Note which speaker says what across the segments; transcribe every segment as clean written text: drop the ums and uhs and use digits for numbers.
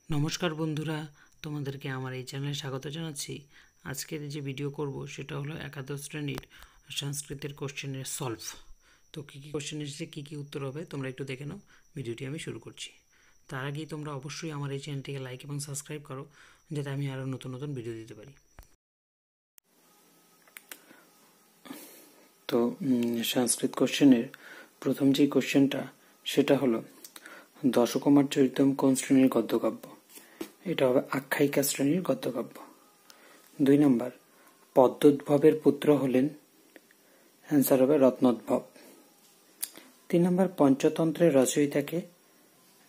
Speaker 1: নমস্কার বন্ধুরা, তোমাদেরকে আমার এই চ্যানেলে স্বাগত জানাচ্ছি। আজকের যে ভিডিও করব সেটা হলো একাদশ শ্রেণীর সংস্কৃতের কোশ্চেনের সলভ। তো কী কী কোশ্চেন এসেছে, কী কী উত্তর হবে তোমরা একটু দেখে নাও। ভিডিওটি আমি শুরু করছি। তার আগেই তোমরা অবশ্যই আমার এই চ্যানেলটিকে লাইক এবং সাবস্ক্রাইব করো, যাতে আমি আরও নতুন নতুন ভিডিও দিতে পারি। তো সংস্কৃত কোশ্চেনের প্রথম যে কোশ্চেনটা সেটা হলো দশকুমার চরিতম কোন শ্রেণীর গদ্যকাব্য? এটা হবে আখ্যায়িকা শ্রেণীর গদ্যকাব্য। 2 নম্বর, পদ্মোদ্ভবের পুত্র হলেন, অ্যান্সার হবে রত্নোদ্ভব। 3 নম্বর, পঞ্চতন্ত্রের রচয়িতাকে,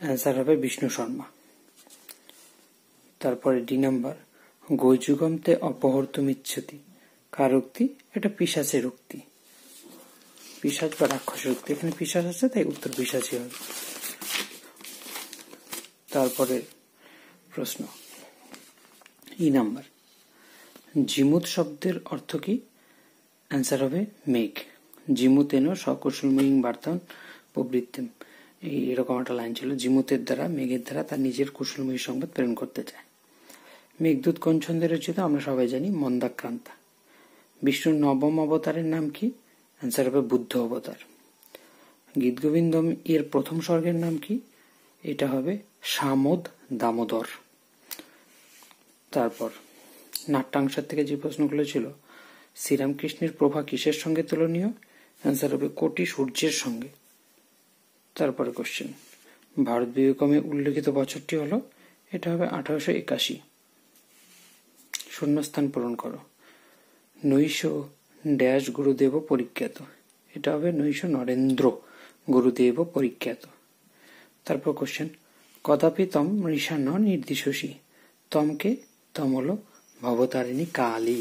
Speaker 1: অ্যান্সার হবে বিষ্ণু শর্মা। তারপরে ডি নাম্বার, গৈযুগমতে অপহর্তুমিচ্ছতি কার উক্তি? এটা পিশাচের উক্তি, পিশাচ বা রাক্ষসের উক্তি। এখানে পিশাচ আছে তাই উত্তর পিশাচই হবে। তারপরে প্রশ্ন ই নাম্বার, জিমুত শব্দের অর্থ কি? অ্যান্সার হবে মেঘ। জিমুতেন সকুশলময়ীং বার্তান প্রবৃত্তিম, এরকম একটা লাইন ছিল। জিমুতের দ্বারা, মেঘের দ্বারা তার নিজের কুশলময়ী সংবাদ প্রেরণ করতে চায়। মেঘদূত কোন ছন্দে রচিত? আমরা সবাই জানি মন্দাক্রান্তা। বিষ্ণুর নবম অবতারের নাম কি? অ্যান্সার হবে বুদ্ধ অবতার। গীতগোবিন্দম এর প্রথম স্বর্গের নাম কি? এটা হবে সামোদ দামোদর। তারপর নাট্যাংশের থেকে যে প্রশ্নগুলো ছিল, শ্রীরামকৃষ্ণের প্রভা কিসের সঙ্গে তুলনীয়? অ্যান্সার হবে কোটি সূর্যের সঙ্গে। তারপরে কোশ্চেন, ভারত বিভাগমে উল্লেখিত বছরটি হলো, এটা হবে 1881। শূন্যস্থান পূরণ করো। নৈশ ড্যাশ গুরুদেব পরিজ্ঞাত, এটা হবে নৈশ নরেন্দ্র গুরুদেব পরিজ্ঞাত। তারপর কোশ্চেন, কদাপি তম মৃষা ন নির্দিশসী, তমকে? তম হলো ভবতারিণী কালী।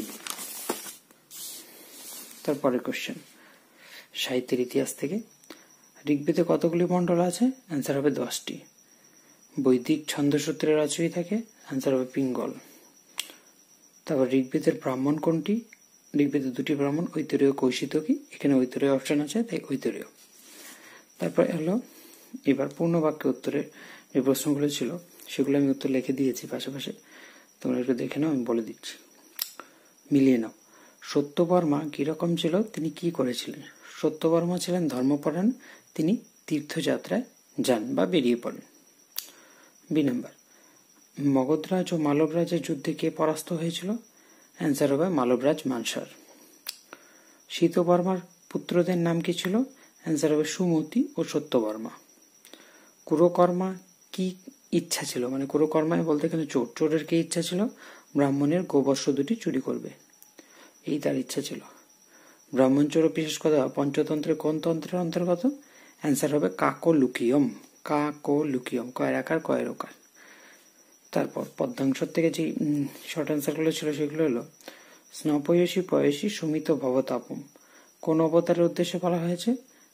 Speaker 1: তারপরে কোশ্চেন, সাহিত্যের ইতিহাস থেকে, ঋগ্বেদে কতগুলি মণ্ডল আছে? অ্যান্সার হবে 10টি। বৈদিক ছন্দসূত্রের রচয়িতাকে? অ্যান্সার হবে পিঙ্গল। তারপর ঋগ্বেদের ব্রাহ্মণ কোনটি? ঋগ্বেদের 2টি ব্রাহ্মণ, ঐতরেয় কৌশিতকী। এখানে ঐতরেয় অপশন আছে তাই ঐতরেয়। তারপর হলো এবার পূর্ণ বাক্যে উত্তরের যে প্রশ্নগুলো ছিল সেগুলো আমি উত্তর লিখে দিয়েছি পাশাপাশি, তোমরা একটু দেখে নাও, আমি বলে দিচ্ছি, মিলিয়ে নাও। সত্যবর্মা কিরকম ছিল? তিনি কি করেছিলেন? সত্যবর্মা ছিলেন ধর্মপরায়ণ, তিনি তীর্থযাত্রায় যান বা বেরিয়ে পড়েন। বি নাম্বার, মগধরাজ ও মালবরাজের যুদ্ধে কে পরাস্ত হয়েছিল? অ্যান্সার হবে মালবরাজ মানসার। শীতবর্মার পুত্রদের নাম কি ছিল? অ্যান্সার হবে সুমতি ও সত্যবর্মা। কুরকর্মা কি ইচ্ছা ছিল? মানে কুরকর্মায় বলতে এখানে চোর, চোরের কি ইচ্ছা ছিল? ব্রাহ্মণের গোবর্ষ 2টি চুরি করবে, এই তার ইচ্ছা ছিল। ব্রাহ্মণ চোর বিশেষ কথা পঞ্চতন্ত্রের কোন তন্ত্রের অন্তর্গত? অ্যান্সার হবে কাকলুকিয়ম। কাকলুকিয়ম, কয়ের আকার কয়ের ওকার। তারপর পদ্মাংশ থেকে যে শর্ট অ্যান্সারগুলো ছিল সেগুলো হলো, স্নপয়সী পয়সী সুমিত ভবতাপম কোন অবতারের উদ্দেশ্যে বলা হয়েছে?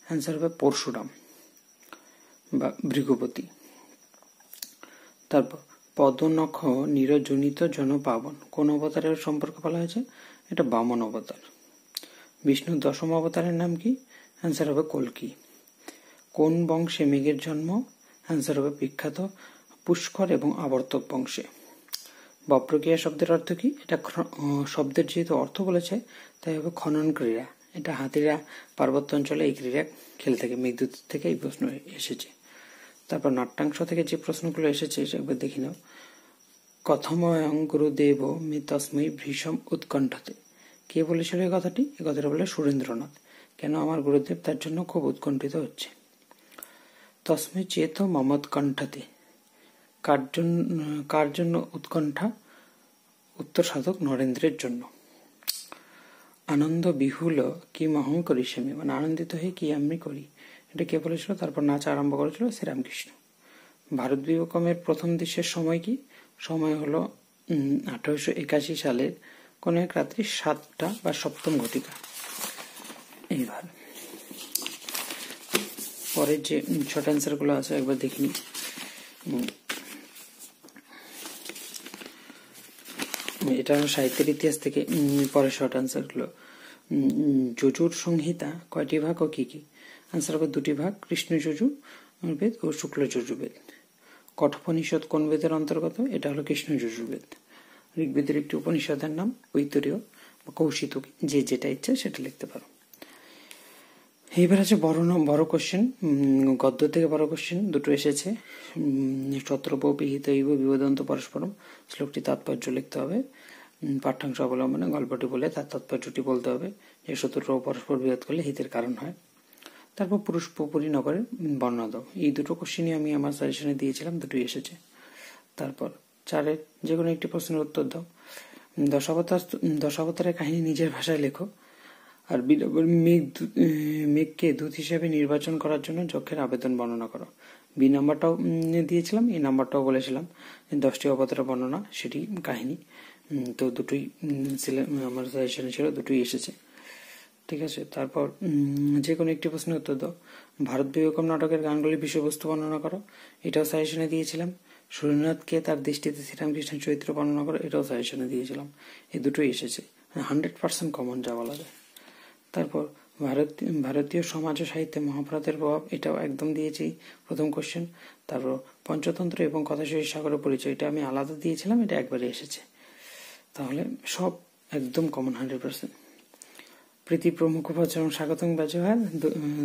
Speaker 1: অ্যান্সার হবে পরশুরাম বা ভৃগুপতি। তারপর পদনখ নিরজনিত জনপাবন কোন অবতারের সম্পর্কে বলা হয়েছে? এটা বামন অবতার। বিষ্ণুর 10ম অবতারের নাম কি? অ্যান্সার হবে কল্কি। কোন বংশে মেঘের জন্ম? অ্যান্সার হবে বিখ্যাত পুষ্কর এবং আবর্তক বংশে। বপ্রক্রিয়া শব্দের অর্থ কি? এটা শব্দের যেহেতু অর্থ বলেছে তাই হবে খনন ক্রীড়া। এটা হাতিরা পার্বত্য অঞ্চলে এই ক্রীড়া খেলে থাকে। মেঘদূত থেকে এই প্রশ্ন এসেছে। তারপর নাট্যাংশ থেকে যে প্রশ্নগুলো এসেছে সেগুলো দেখে নাও। কথময়ং গুরুদেব মে তস্মৈ ভীষম উৎকণ্ঠতে, কে বলেছিল এই কথাটি? এই কথাটা বলে সুরেন্দ্রনাথ। কেন? আমার গুরুদেব তার জন্য খুব উৎকণ্ঠিত হচ্ছে। তস্মৈ চেত মমৎকণ্ঠতে, কার জন্য উৎকণ্ঠা? উত্তর সাধক নরেন্দ্রের জন্য। আনন্দ বিহুল কি মহং করিষ্যামি, মানে আনন্দিত হয়ে কি আমি করি, এটা কে বলেছিল? তারপর নাচ আরম্ভ করেছিল শ্রীরামকৃষ্ণ। ভারত বিভাগমের প্রথম দৃশ্যের সময় কি? সময় হলো 1881 সালের কোন এক রাত্রি 7টা বা 7ম ঘটিকা। এইবার পরের যে শর্ট অ্যান্সার গুলো আছে একবার দেখিনি। এটা সাহিত্যের ইতিহাস থেকে। পরের শর্ট অ্যান্সার গুলো, যজুর সংহিতা কয়টি ভাগ ও কি কি? অ্যান্সার হবে 2টি ভাগ, কৃষ্ণ যজুর্বেদ ও শুক্ল যজুর্বেদ। কঠোপনিষদ কোন বেদের অন্তর্গত? এটা হলো কৃষ্ণ যজুর্বেদ। ঋগ্বেদের একটি উপনিষদের নাম ঐতরেয় বা কৌশিতকী, যে যেটা ইচ্ছা সেটা লিখতে পারো। এইবার আছে বড় কোশ্চেন, গদ্য থেকে বড় কোশ্চেন দুটো এসেছে। শত্রুপ বিহিত ইব বিবদন্ত পরস্পরম, শ্লোকটি তাৎপর্য লিখতে হবে, পাঠ্যাংশ অবলম্বনে গল্পটি বলে তার তাৎপর্যটি বলতে হবে, যে শত্রুরা পরস্পর বিরোধ করলে হিতের কারণ হয়। তারপর পুরুষ পরিনগরের বর্ণনা দাও। এই দুটো কোশ্চেনই আমি আমার সাজেশনে দিয়েছিলাম, দুটোই এসেছে। তারপর 4 যে কোনো একটি প্রশ্নের উত্তর দাও। দশাবতারের কাহিনী নিজের ভাষায় লেখো। আর মেঘকে দূত হিসেবে নির্বাচন করার জন্য যক্ষের আবেদন বর্ণনা করো। বি নাম্বারটাও দিয়েছিলাম, এই নাম্বারটাও বলেছিলাম, 10টি অবতারের বর্ণনা, সেটি কাহিনী। তো দুটোই আমার সাজেশনে ছিল, দুটোই এসেছে। ঠিক আছে। তারপর যে কোনো একটি প্রশ্নের উত্তর দাও। ভারত বিবেকম নাটকের গানগুলির বিষয়বস্তু বর্ণনা করো, এটাও সাজেশনে দিয়েছিলাম। সুরেন্দ্রনাথকে তার দৃষ্টিতে শ্রীরামকৃষ্ণের চরিত্র বর্ণনা করো, এটাও সাজেশনে দিয়েছিলাম। এই দুটোই এসেছে, 100% কমন যা বলা যায়। তারপর ভারতীয় সমাজ ও সাহিত্যে মহাভারতের প্রভাব, এটাও একদম দিয়েছি, প্রথম কোশ্চেন। তারপর পঞ্চতন্ত্র এবং কথাশহীদ সাগরের পরিচয়, এটা আমি আলাদা দিয়েছিলাম, এটা একবারে এসেছে। তাহলে সব একদম কমন 100%। প্রীতি প্রমুখ বচন স্বাগতং ব্যবহার,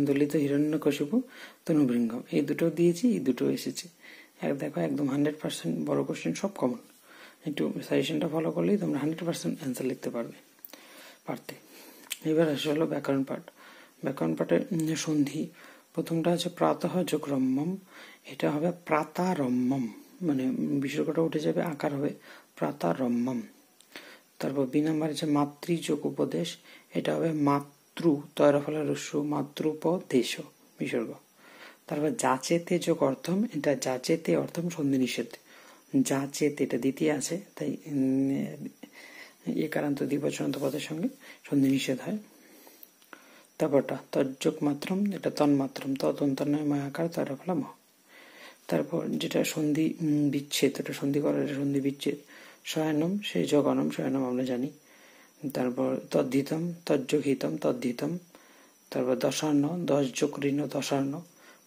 Speaker 1: দলিত হিরণ্যকশিপু তনুভৃঙ্গম, এই দুটো দিয়েছি, এই দুটো এসেছে। দেখো একদম 100% বড় কোশ্চেন, সব কমন। একটু সাজেশনটা ফলো করলেই তোমরা 100% অ্যান্সার লিখতে পারতে। এবার আসে হলো ব্যাকরণ পাঠ। ব্যাকরণ পাঠের সন্ধি, প্রথমটা আছে প্রাতঃ যোগ রম্যম, এটা হবে প্রাতারম্যম, মানে বিসর্গটা উঠে যাবে, আকার হবে প্রাতারম্যম। তারপর বি নাম্বার আছে মাতৃ যোগ উপদেশ, এটা হবে মাতৃ তয়রফলা রস্য মাতৃপদেশ বিসর্গ। তারপর যাচেতে যোগ অর্থম, এটা যাচেতে অর্থম সন্ধি নিষেধ, যাচেতে এটা দ্বিতীয় আছে, তাই একারান্ত দ্বিবচনান্ত পদের সঙ্গে সন্ধি নিষেধ হয়। তারপরটা তজ্জোগ মাত্রম, এটা তন্মাত্রম, তন্তন্নয় ময়াকার তয়রফলা ম। তারপর যেটা সন্ধি বিচ্ছেদ, এটা সন্ধি করার সন্ধি বিচ্ছেদ। শয়নম, সেই যোগনম, শয়নম আমরা জানি। তারপর তদ্ধিতম, তজ্জোগ হিতম, তদ্ধিতম। তারপর দশার্ণ, 10 যোগ ঋণ দশার্ণ।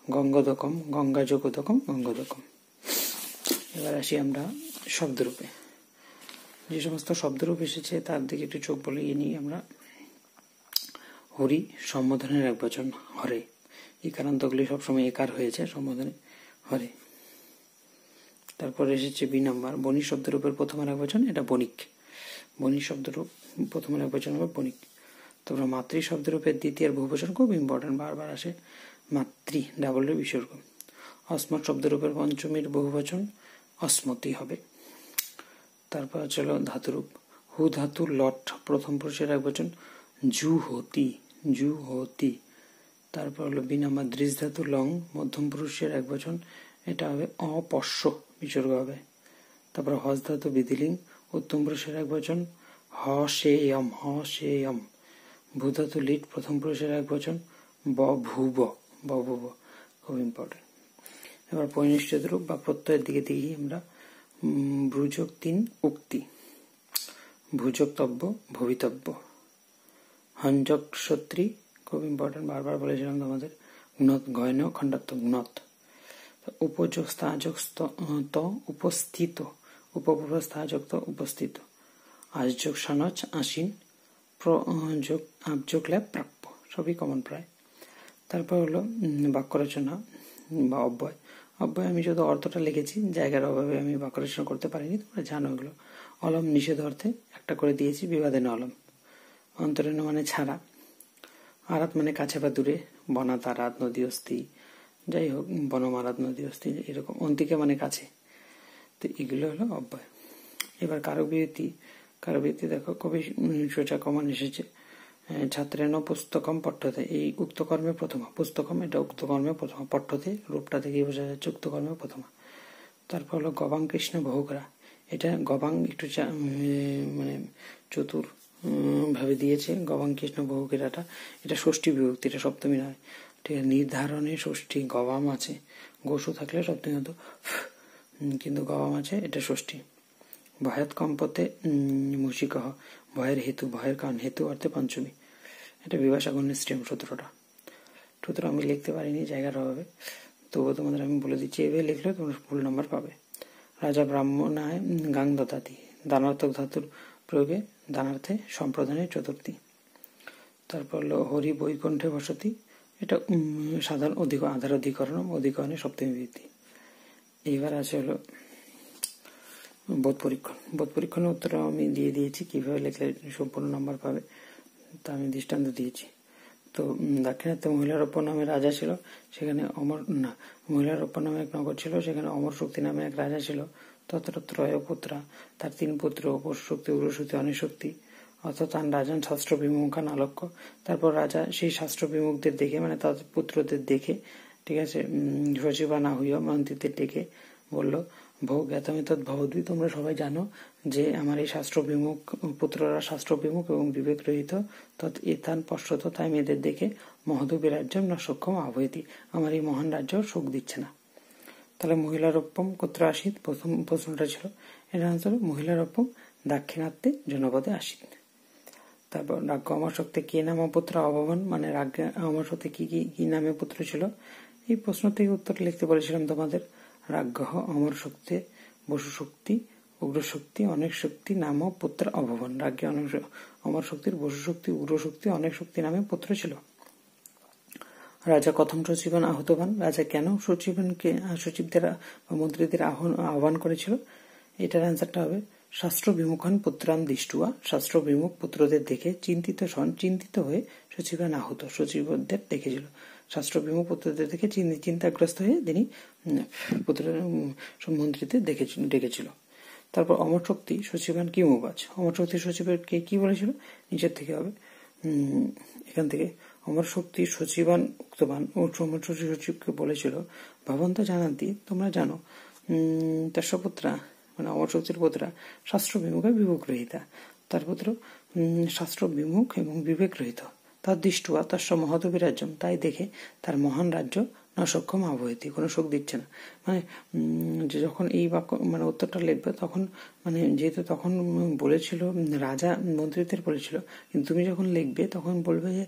Speaker 1: গঙ্গোদকম, গঙ্গা যোগোদকম, গঙ্গোদকম। এবার আসি আমরা শব্দরূপে। যে সমস্ত শব্দরূপ এসেছে তার দিকে একটু চোখ বলে নিই আমরা। হরি সম্বোধনের এক বচন, হরে। এই কারান্তগুলি সবসময় একার হয়েছে সম্বোধনে, হরে। তারপর এসেছে বি নাম্বার বণিক শব্দরূপের প্রথমের এক বচন, এটা বণিক। বণিক শব্দরূপ প্রথমের এক বচন হবে বণিক। তারপর মাতৃ শব্দরূপের দ্বিতীয় বহুবচন খুব ইম্পর্টেন্ট, বারবার আসে, মাতৃ ডাবল বিসর্গ। অস্মৎ শব্দরূপের পঞ্চমীর বহুবচন অস্মতি হবে। তারপর চলো ধাতুরূপ, হু ধাতু লট প্রথম পুরুষের এক বচন জুহতি, জুহতি। তারপর হলো বি নাম্বার দৃশ ধাতু লং মধ্যম পুরুষের এক বচন, এটা হবে অপশ্য বিসর্গ হবে। তারপর হস ধাতু বিধিলিং উত্তম পুরুষের এক বচন হশেয়ম, হশেয়ম। ভূ ধাতু লিট প্রথম পুরুষের এক বচন বভুব, বভুব, খুব ইম্পর্টেন্ট। এবার পরিনিষ্ঠিত রূপ বা প্রত্যয়ের দিকে দেখি আমরা। ব্রুযোগ 3 উক্তি, ভুযোগতব্য ভবিতব্য। হঞ্জক সত্রী, খুব ইম্পর্টেন্ট, বারবার বলেছিলাম তোমাদের। গুণত গয়ন খণ্ডাত্মক গুণত। উপযোগ স্থাযোগ ত উপস্থিত, উপপূর্ব স্থাযোগ ত উপস্থিত। আশযোগ সানচ আসীন, প্রযোগ আবযোগ ল্যাব প্রাপ্য, সবই কমন প্রায়। তারপর হলো বাক্য রচনা বা অব্যয়। অব্যয় আমি যদি অর্থটা লিখেছি, জায়গার অভাবে আমি বাক্য রচনা করতে পারিনি, তোমরা জানো এগুলো। অলম নিষেধ অর্থে একটা করে দিয়েছি, বিবাদে না অলম। অন্তরীণ মানে ছাড়া, আরাত মানে কাছে বা দূরে, বনাত আরাত নদী অস্থি, যাই হোক, বনম আরাত নদী অস্থি, এরকম। অন্তিকে মানে কাছে। তো এগুলো হলো অব্যয়। এবার কারক বিবৃতি। কারক বিবৃতি দেখো কবি সোজা কমন এসেছে, ছাত্রেন পুস্তকম পঠ্যতে, এই উক্ত কর্মে প্রথমা, পুস্তকম এটা উক্ত কর্মে প্রথমা, পঠ্যতে রূপটা থেকেই বোঝা যাচ্ছে উক্ত কর্মে প্রথমা। তারপর হলো গবাং কৃষ্ণ বহুকরা, এটা গবাং একটু মানে চতুর ভাবে দিয়েছে, গবাং কৃষ্ণ বহুকেরাটা, এটা ষষ্ঠী বিভক্তি, এটা সপ্তমী নয়। ঠিক আছে, নির্ধারণে ষষ্ঠী, গবাম আছে, গোসু থাকলে সপ্তমী হতো, কিন্তু গবাম আছে, এটা ষষ্ঠী। ভয়াত কম্পতে মুশিক, ভয়ের হেতু, ভয়ের কারণ, হেতু অর্থে পঞ্চমী, এটা বিভাষা গণ্যের স্ট্রিম 17টা। সুতরাং আমি লিখতে পারিনি জায়গার অভাবে। তবুও তোমাদের আমি বলে দিচ্ছি, এভাবে লিখলে তোমরা ফুল নাম্বার পাবে। রাজা ব্রাহ্মণায় গাং দদাতি, দানার্থক ধাতুর প্রয়োগে দানার্থে সম্প্রদানের চতুর্থী। তারপর হলো হরি বৈকুণ্ঠে বসতি, এটা সাধারণ আধার অধিকরণে সপ্তমী বিভক্তি। এইবার আছে হলো বোধ পরীক্ষণ। বোধ পরীক্ষণের উত্তর আমি দিয়ে দিয়েছি, কিভাবে লিখলে সম্পূর্ণ নাম্বার পাবে তা আমি দৃষ্টান্ত দিয়েছি। তো দাক্ষিণাত্যে মহিলারপ্য নামে রাজা ছিল, সেখানে মহিলারপ্য নামে এক নগর ছিল, সেখানে অমর শক্তি নামে এক রাজা ছিল। তত্র ত্রয় পুত্রা, তার 3 পুত্র, পশু শক্তি, উগ্রশক্তি, অনেক শক্তি। অর্থাৎ তার রাজান শাস্ত্র বিমুখান আলক্ষ্য। তারপর রাজা সেই শাস্ত্র বিমুখদের দেখে, মানে তাদের পুত্রদের দেখে, ঠিক আছে, সচিবা না হইয়া মন্ত্রীদের ডেকে বলল, ভোগ জ্ঞাতমিতৎ ভবদ্বি, তোমরা সবাই জানো যে আমার এই শাস্ত্র বিমুখ পুত্ররা শাস্ত্র বিমুখ এবং বিবেক রহিত, তৎ এতান পশ্চাৎ, তাই মেয়েদের দেখে মহদবী রাজ্যম ন সক্ষম আবহতি, আমার এই মহান রাজ্য সুখ দিচ্ছে না। তাহলে মহিলারোপ্যম কোত্র আসিত, প্রথম প্রশ্নটা ছিল, এটা আনসার মহিলারোপ্যম দাক্ষিণাত্যে জনপদে আসিত। তারপর রাজ্ঞ অমর শক্তি কে নাম পুত্র অভবন, মানে রাজ্ঞ অমর শক্তি কি নামে পুত্র ছিল। এই প্রশ্ন থেকে উত্তর লিখতে বলেছিলাম তোমাদের। রাজ্ঞ অমর শক্তি, বসু শক্তি, উগ্র শক্তি, অনেক শক্তি নাম পুত্র অভবন। রাজ্ঞ অমর শক্তির বসু শক্তি, উগ্র শক্তি, অনেক শক্তি নামে পুত্র ছিল। রাজা কথম সচিবান আহতবান, রাজা কেন সচিবদের বা মন্ত্রীদের আহ্বান করেছিল। এটার অ্যান্সারটা হবে শাস্ত্র বিমুখান পুত্রান দৃষ্টুয়া, শাস্ত্র বিমুখ পুত্রদের দেখে চিন্তিত হয়ে সচিবান আহত, সচিবদের দেখেছিল। শাস্ত্র বিমুখ পুত্রদের দেখে চিন্তাগ্রস্ত হয়ে তিনি মন্ত্রীদের ডেকেছিল। তারপর অমর শক্তি সচিবান কি মুবাজ, অমর শক্তি সচিবকে কি বলেছিল, নিচের থেকে হবে, এখান থেকে অমর শক্তি সচিবান উক্তবান ও অমর শক্তি সচিবকে বলেছিল, ভবন্ত জানান্তি, তোমরা জানো, তাস্যপুত্রা মানে অমর শক্তির পুত্রা শাস্ত্র বিমুখ বিবেক রহিতা, তার পুত্র শাস্ত্র বিমুখ এবং বিবেক রহিত। তার দৃষ্টুয়া তার মহদবী রাজ্যম, তাই দেখে তার মহান রাজ্য না সক্ষম আবহতি, কোনো সুখ দিচ্ছে না। মানে যে যখন এই বাক্য মানে উত্তরটা লিখবে তখন মানে যেহেতু তখন বলেছিল রাজা মন্ত্রীদের বলেছিল, কিন্তু তুমি যখন লিখবে তখন বলবে যে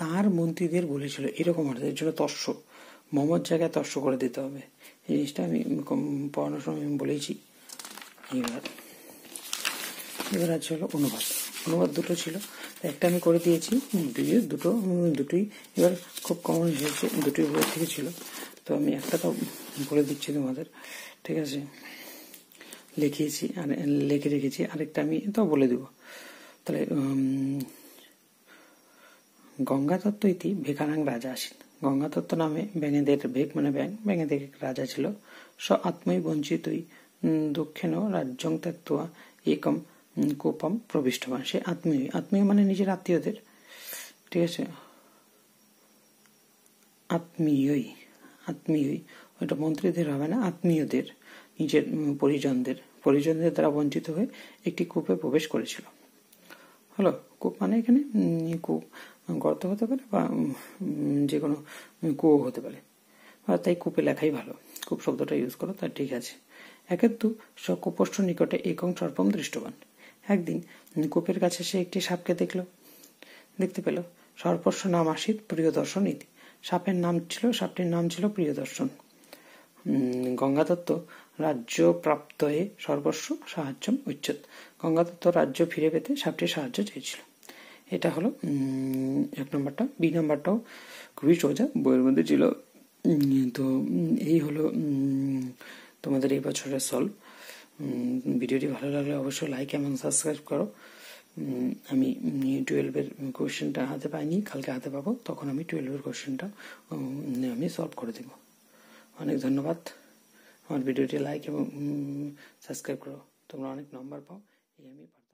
Speaker 1: তার মন্ত্রীদের বলেছিল, এরকম অর্থ। এর জন্য তস্য, মমর জায়গায় তস্য করে দিতে হবে। এই জিনিসটা আমি পড়ানোর সময় আমি বলেছি। এবার আছে হলো অনুবাদ দুটো ছিল, একটা আমি করে দিয়েছি, দুটোই এবার খুব কমন হয়েছে, দুটোই বই থেকে ছিল, তো আমি একটা তো বলে দিচ্ছি তোমাদের, ঠিক আছে, লিখে রেখেছি, আরেকটা আমি তো বলে দেব। তাহলে গঙ্গাতত্ত্ব ইতি ভেকানাং রাজা আসেন, গঙ্গাতত্ত্ব নামে ব্যাঙেদের ভেক মানে ব্যাঙেদের রাজা ছিল। স আত্মই বঞ্চিতই দক্ষিণ রাজ্যং ত্যক্ত্বা একম কোপম প্রবিষ্টবান, সে আত্মীয় মানে নিজের আত্মীয়দের, ঠিক আছে, আত্মীয়ই ওইটা মন্ত্রীদের হবে না, আত্মীয়দের, নিজের পরিজনদের দ্বারা বঞ্চিত হয়ে একটি কূপে প্রবেশ করেছিল। হলো কূপ মানে এখানে কূপ গর্ত হতে পারে বা যে কোনো কুয়ো হতে পারে, তাই কূপে লেখাই ভালো, কূপ শব্দটা ইউজ করো, তার ঠিক আছে। একেতু সকূপষ্ঠ নিকটে একং সর্পম দৃষ্টবান, একদিন কূপের কাছে সে একটি সাপকে দেখতে পেল। সর্পস্য নাম আসিত প্রিয়দর্শন ইতি, সাপটির নাম ছিল প্রিয়দর্শন। গঙ্গাদত্ত রাজ্য প্রাপ্ত হয়ে সর্বস্ব সাহায্য উচ্চত, গঙ্গাদত্ত রাজ্য ফিরে পেতে সাপটির সাহায্য চেয়েছিল। এটা হলো 1 নম্বরটা। বি নাম্বারটাও খুবই সোজা, বইয়ের মধ্যে ছিল। তো এই হলো তোমাদের এই বছরের সলভ। ভিডিওটি ভালো লাগলে অবশ্যই লাইক এবং সাবস্ক্রাইব করো। আমি 12-এর কোয়েশ্চেনটা হাতে পাইনি, কালকে হাতে পাবো, তখন আমি 12-এর কোয়েশ্চেনটা আমি সলভ করে দেব। অনেক ধন্যবাদ। আমার ভিডিওটি লাইক এবং সাবস্ক্রাইব করো, তোমরা অনেক নম্বর পাও, এই আমি